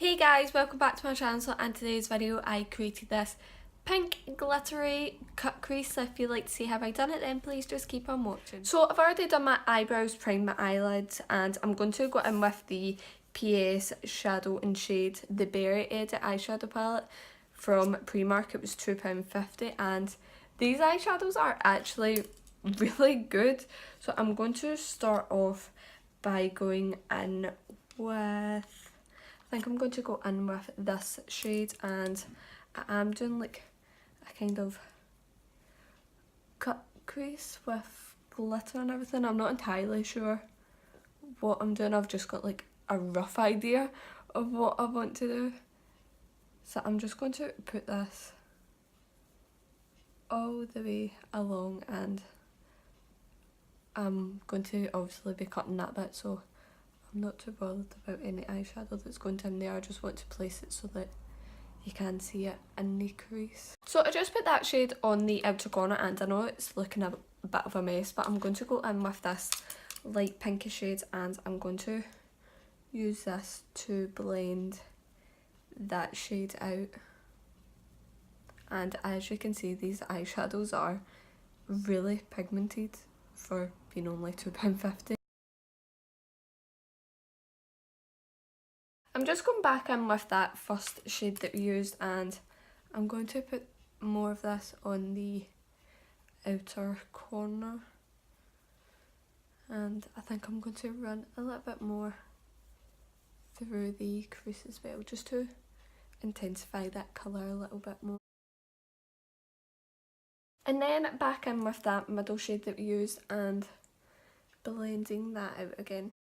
Hey guys, welcome back to my channel. So in today's video I created this pink glittery cut crease. So if you'd like to see how I done it, then please just keep on watching. So I've already done my eyebrows, primed my eyelids, and I'm going to go in with the PS Shadow and Shade, the Berry Edit eyeshadow palette from Primark. It was £2.50 and these eyeshadows are actually really good. So I'm going to start off by going in with, I think I'm going to go in with this shade, and I am doing like a kind of cut crease with glitter and everything. I'm not entirely sure what I'm doing. I've just got like a rough idea of what I want to do. So I'm just going to put this all the way along, and I'm going to obviously be cutting that bit, so I'm not too bothered about any eyeshadow that's going in there. I just want to place it so that you can see it in the crease. So I just put that shade on the outer corner, and I know it's looking a bit of a mess, but I'm going to go in with this light pinky shade, and I'm going to use this to blend that shade out. And as you can see, these eyeshadows are really pigmented for being only £2.50. I'm just going back in with that first shade that we used, and I'm going to put more of this on the outer corner, and I think I'm going to run a little bit more through the crease as well, just to intensify that colour a little bit more. And then back in with that middle shade that we used and blending that out again.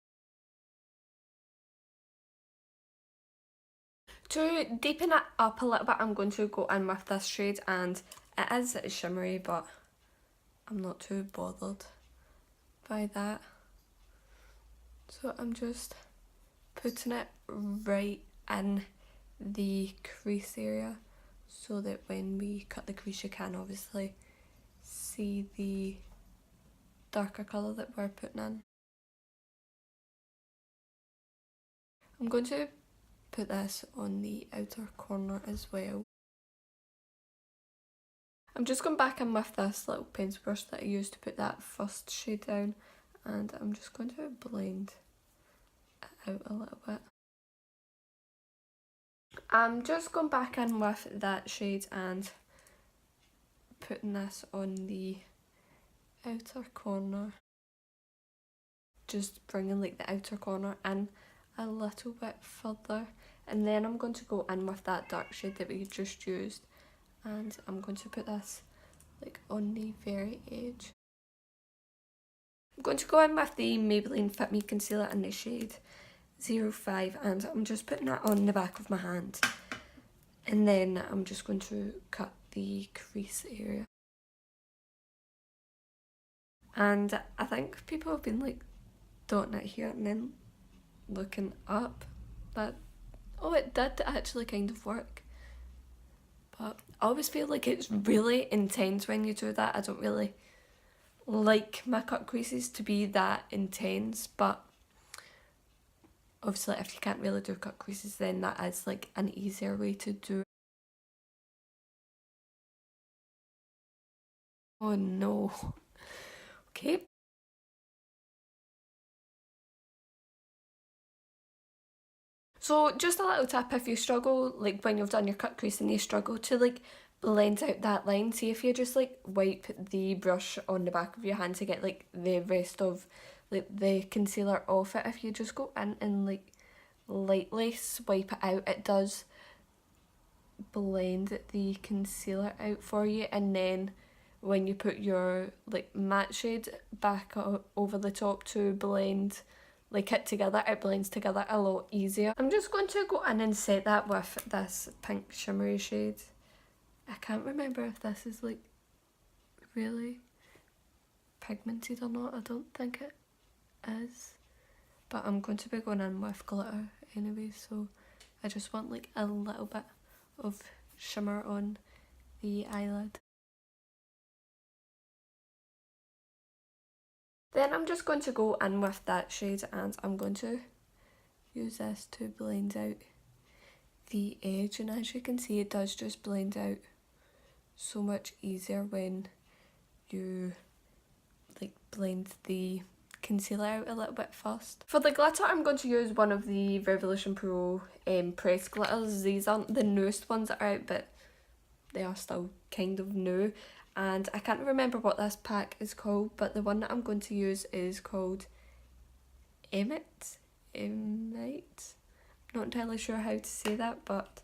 To deepen it up a little bit, I'm going to go in with this shade, and it is shimmery, but I'm not too bothered by that. So I'm just putting it right in the crease area so that when we cut the crease you can obviously see the darker colour that we're putting in. I'm going to put this on the outer corner as well. I'm just going back in with this little pencil brush that I used to put that first shade down, and I'm just going to blend it out a little bit. I'm just going back in with that shade and putting this on the outer corner, just bringing like the outer corner in a little bit further, and then I'm going to go in with that dark shade that we just used, and I'm going to put this like on the very edge. I'm going to go in with the Maybelline Fit Me Concealer in the shade 05, and I'm just putting that on the back of my hand, and then I'm just going to cut the crease area. And I think people have been like dotting it here and then looking up, but oh, it did actually kind of work. But I always feel like it's really intense when you do that. I don't really like my cut creases to be that intense, but obviously if you can't really do cut creases, then that is like an easier way to do it. Oh no. Okay. So just a little tip, if you struggle, like when you've done your cut crease and you struggle to like blend out that line, see if you just like wipe the brush on the back of your hand to get like the rest of like the concealer off it. If you just go in and like lightly swipe it out, it does blend the concealer out for you, and then when you put your like matte shade back over the top to blend like it together, it blends together a lot easier. I'm just going to go in and set that with this pink shimmery shade. I can't remember if this is like really pigmented or not. I don't think it is, but I'm going to be going in with glitter anyway, so I just want like a little bit of shimmer on the eyelid. Then I'm just going to go in with that shade, and I'm going to use this to blend out the edge, and as you can see it does just blend out so much easier when you like blend the concealer out a little bit first. For the glitter I'm going to use one of the Revolution Pro press glitters. These aren't the newest ones that are out, but they are still kind of new, and I can't remember what this pack is called, but the one that I'm going to use is called Emmet. Not entirely sure how to say that, but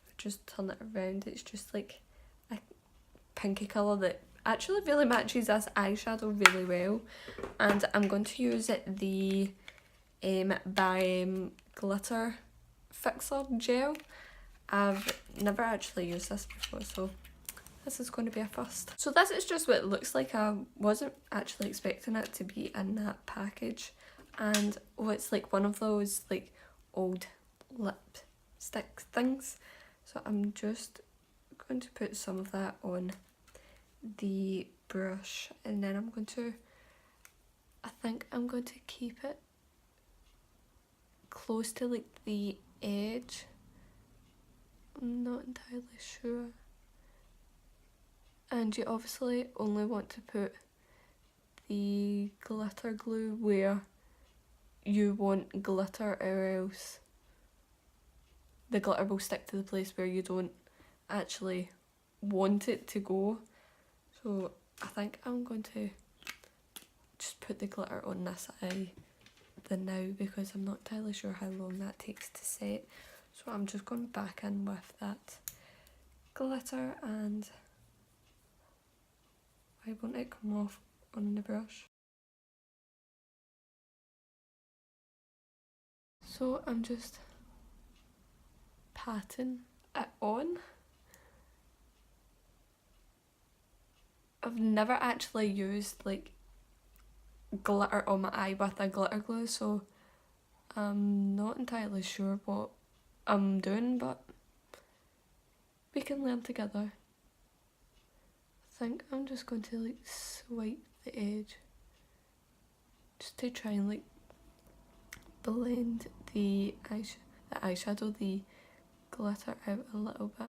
if I just turn it around, it's just like a pinky colour that actually really matches this eyeshadow really well. And I'm going to use the glitter fixer gel. I've never actually used this before, so this is going to be a first. So this is just what it looks like. I wasn't actually expecting it to be in that package, and it's like one of those like old lipstick things. So I'm just going to put some of that on the brush, and then I think I'm going to keep it close to like the edge. I'm not entirely sure. And you obviously only want to put the glitter glue where you want glitter, or else the glitter will stick to the place where you don't actually want it to go. So I think I'm going to just put the glitter on this eye now, because I'm not entirely sure how long that takes to set. So I'm just going back in with that glitter, and I want it to come off on the brush. So I'm just patting it on. I've never actually used like glitter on my eye with a glitter glue, so I'm not entirely sure what I'm doing, but we can learn together. I think I'm just going to like swipe the edge just to try and like blend the eyeshadow, the glitter out a little bit.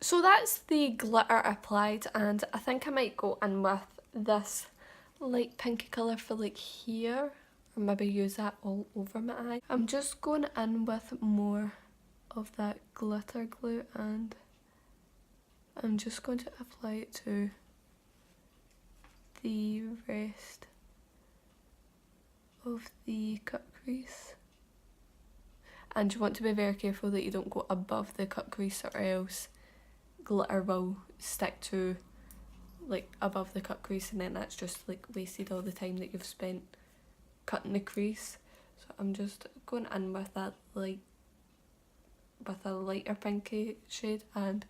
So that's the glitter applied, and I think I might go in with this light pinky colour for like here, or maybe use that all over my eye. I'm just going in with more of that glitter glue, and I'm just going to apply it to the rest of the cut crease. And you want to be very careful that you don't go above the cut crease, or else glitter will stick to like above the cut crease, and then that's just like wasted all the time that you've spent cutting the crease. So I'm just going in with that with a lighter pinky shade, and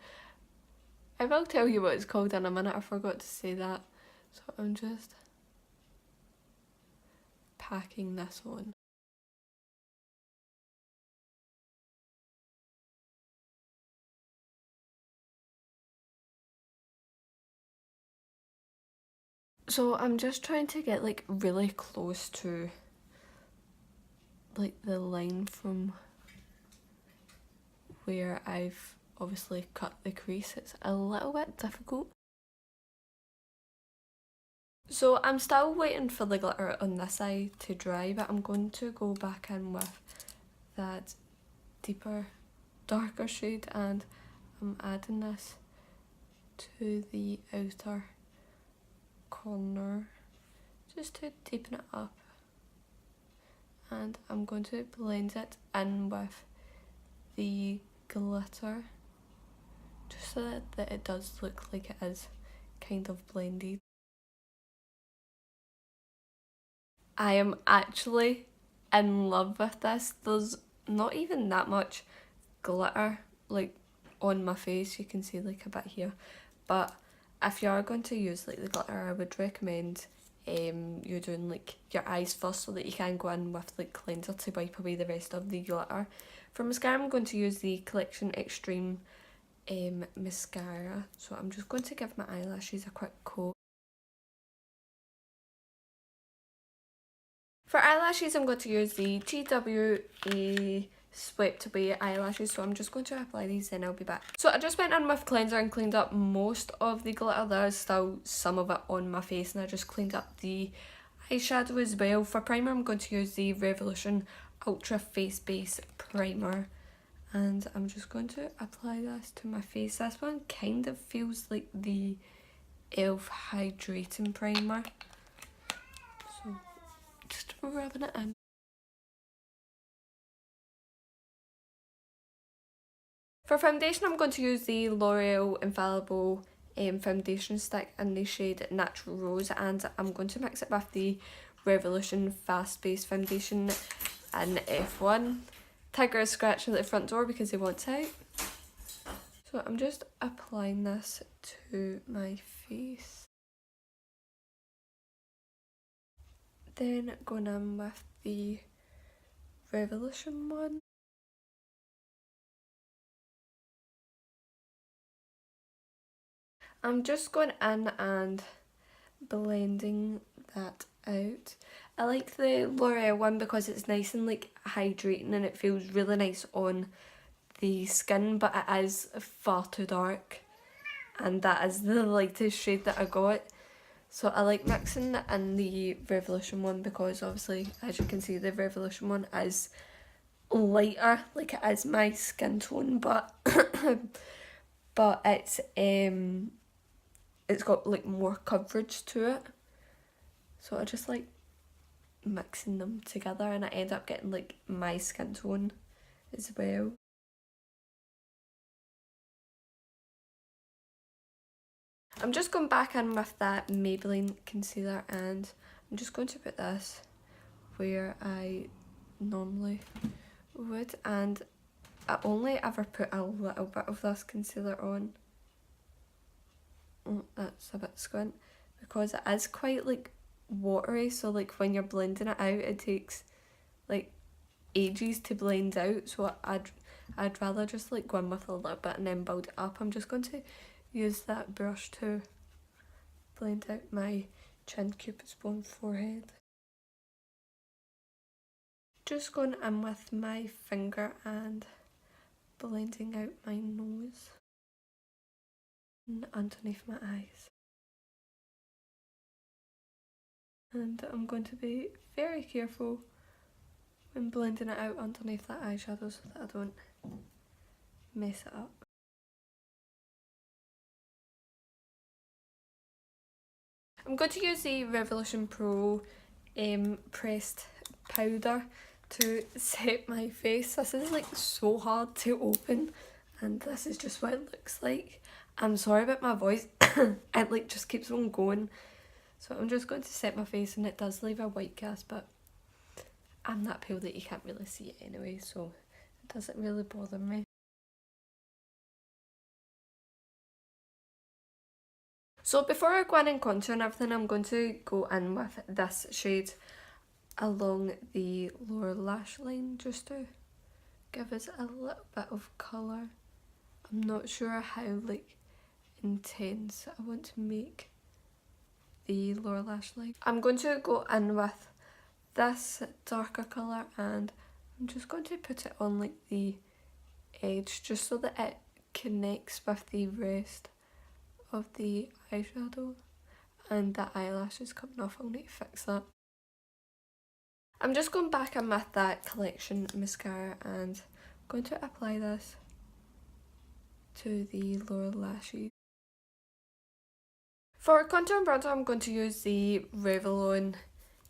I will tell you what it's called in a minute, I forgot to say that. So I'm just packing this on. So I'm just trying to get like really close to like the line from where I've obviously cut the crease. It's a little bit difficult. So I'm still waiting for the glitter on this eye to dry, but I'm going to go back in with that deeper, darker shade, and I'm adding this to the outer corner just to deepen it up, and I'm going to blend it in with the glitter just so that it does look like it is kind of blended. I am actually in love with this. There's not even that much glitter like on my face. You can see like a bit here, but if you are going to use like the glitter, I would recommend you doing like your eyes first, so that you can go in with like cleanser to wipe away the rest of the glitter. For mascara, I'm going to use the Collection Extreme mascara. So I'm just going to give my eyelashes a quick coat. For eyelashes, I'm going to use the GWA Swept Away eyelashes, so I'm just going to apply these, then I'll be back. So I just went in with cleanser and cleaned up most of the glitter. There is still some of it on my face, and I just cleaned up the eyeshadow as well. For primer, I'm going to use the Revolution Ultra Face Base Primer, and I'm just going to apply this to my face. This one kind of feels like the e.l.f. Hydrating Primer, so just rubbing it in. For foundation, I'm going to use the L'Oreal Infallible foundation stick in the shade Natural Rose, and I'm going to mix it with the Revolution Fast Base Foundation in F1. Tiger is scratching at the front door because he wants out. So I'm just applying this to my face. Then going in with the Revolution one. I'm just going in and blending that out. I like the L'Oreal one because it's nice and like hydrating, and it feels really nice on the skin, but it is far too dark, and that is the lightest shade that I got. So I like mixing it in the Revolution one because obviously, as you can see, the Revolution one is lighter, like it is my skin tone, but but it's got like more coverage to it. So I just like mixing them together, and I end up getting like my skin tone as well. I'm just going back in with that Maybelline concealer, and I'm just going to put this where I normally would, and I only ever put a little bit of this concealer on. Oh, that's a bit squint, because it is quite like watery, so like when you're blending it out, it takes like ages to blend out, so I'd rather just like go in with a little bit and then build it up. I'm just going to use that brush to blend out my chin, cupid's bow, forehead. Just going in with my finger and blending out my nose and underneath my eyes. And I'm going to be very careful when blending it out underneath that eyeshadow so that I don't mess it up. I'm going to use the Revolution Pro pressed powder to set my face. This is like so hard to open, and this is just what it looks like. I'm sorry about my voice, it like just keeps on going. So I'm just going to set my face, and it does leave a white cast, but I'm that pale that you can't really see it anyway, so it doesn't really bother me. So before I go in and contour and everything, I'm going to go in with this shade along the lower lash line just to give us a little bit of colour. I'm not sure how like intense I want to make the lower lash line. I'm going to go in with this darker colour, and I'm just going to put it on like the edge just so that it connects with the rest of the eyeshadow, and the eyelash is coming off. I'll need to fix that. I'm just going back in with that Collection mascara, and I'm going to apply this to the lower lashes. For contour and bronzer, I'm going to use the Revlon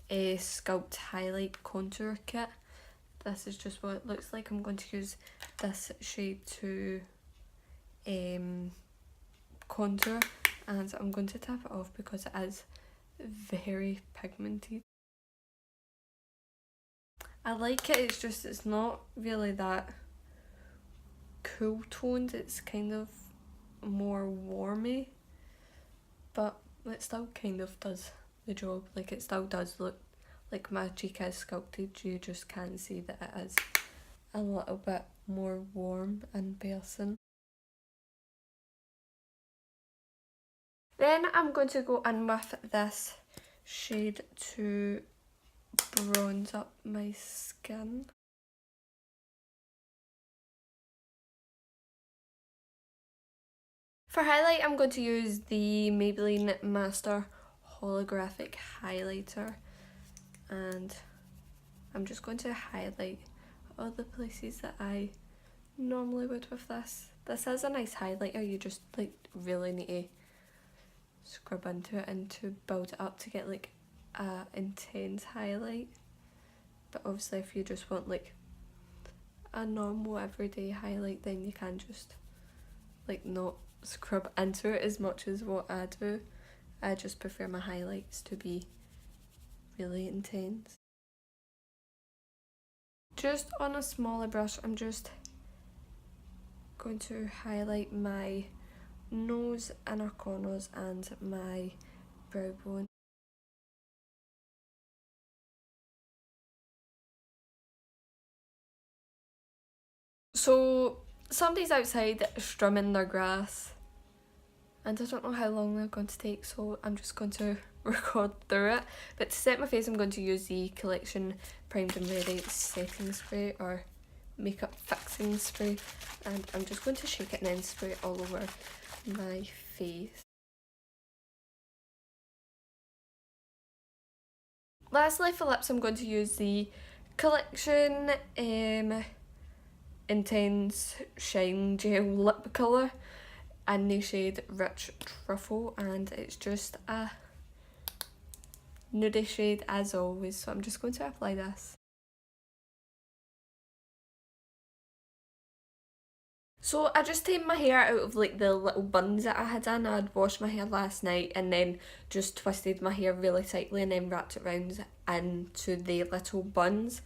Sculpt Highlight Contour Kit. This is just what it looks like. I'm going to use this shade to contour, and I'm going to tap it off because it is very pigmented. I like it, it's just it's not really that cool toned, it's kind of more warmy, but it still kind of does the job. Like it still does look like my cheek is sculpted, you just can't see that it is a little bit more warm in person. Then I'm going to go in with this shade to bronze up my skin. For highlight, I'm going to use the Maybelline Master Holographic Highlighter, and I'm just going to highlight all the places that I normally would with this. This is a nice highlighter, you just like really need to scrub into it and to build it up to get like a intense highlight. But obviously if you just want like a normal everyday highlight, then you can just like not scrub into it as much as what I do. I just prefer my highlights to be really intense. Just on a smaller brush, I'm just going to highlight my nose, inner corners and my brow bone. So somebody's outside strumming their grass and I don't know how long they're going to take, so I'm just going to record through it. But to set my face, I'm going to use the Collection Primed and Ready setting spray or makeup fixing spray, and I'm just going to shake it and then spray it all over my face. Lastly, for lips, I'm going to use the Collection Intense Shine Gel Lip Colour in the shade Rich Truffle, and it's just a nudie shade as always, so I'm just going to apply this. So I just tamed my hair out of like the little buns that I had in. I'd washed my hair last night and then just twisted my hair really tightly and then wrapped it round into the little buns,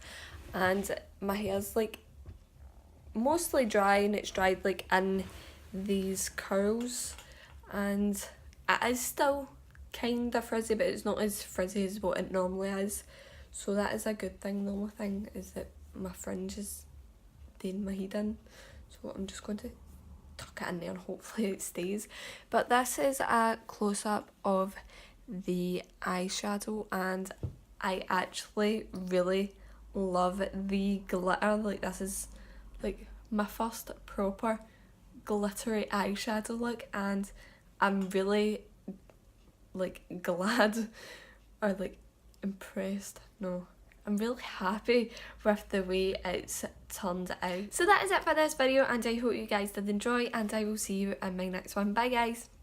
and my hair's like mostly dry and it's dried like in these curls, and it is still kind of frizzy but it's not as frizzy as what it normally is, so that is a good thing. The only thing is that my fringe is doing my head in, so I'm just going to tuck it in there and hopefully it stays. But this is a close-up of the eyeshadow and I actually really love the glitter. Like this is like my first proper glittery eyeshadow look and I'm really like glad or like impressed. No, I'm really happy with the way it's turned out. So that is it for this video and I hope you guys did enjoy and I will see you in my next one. Bye guys!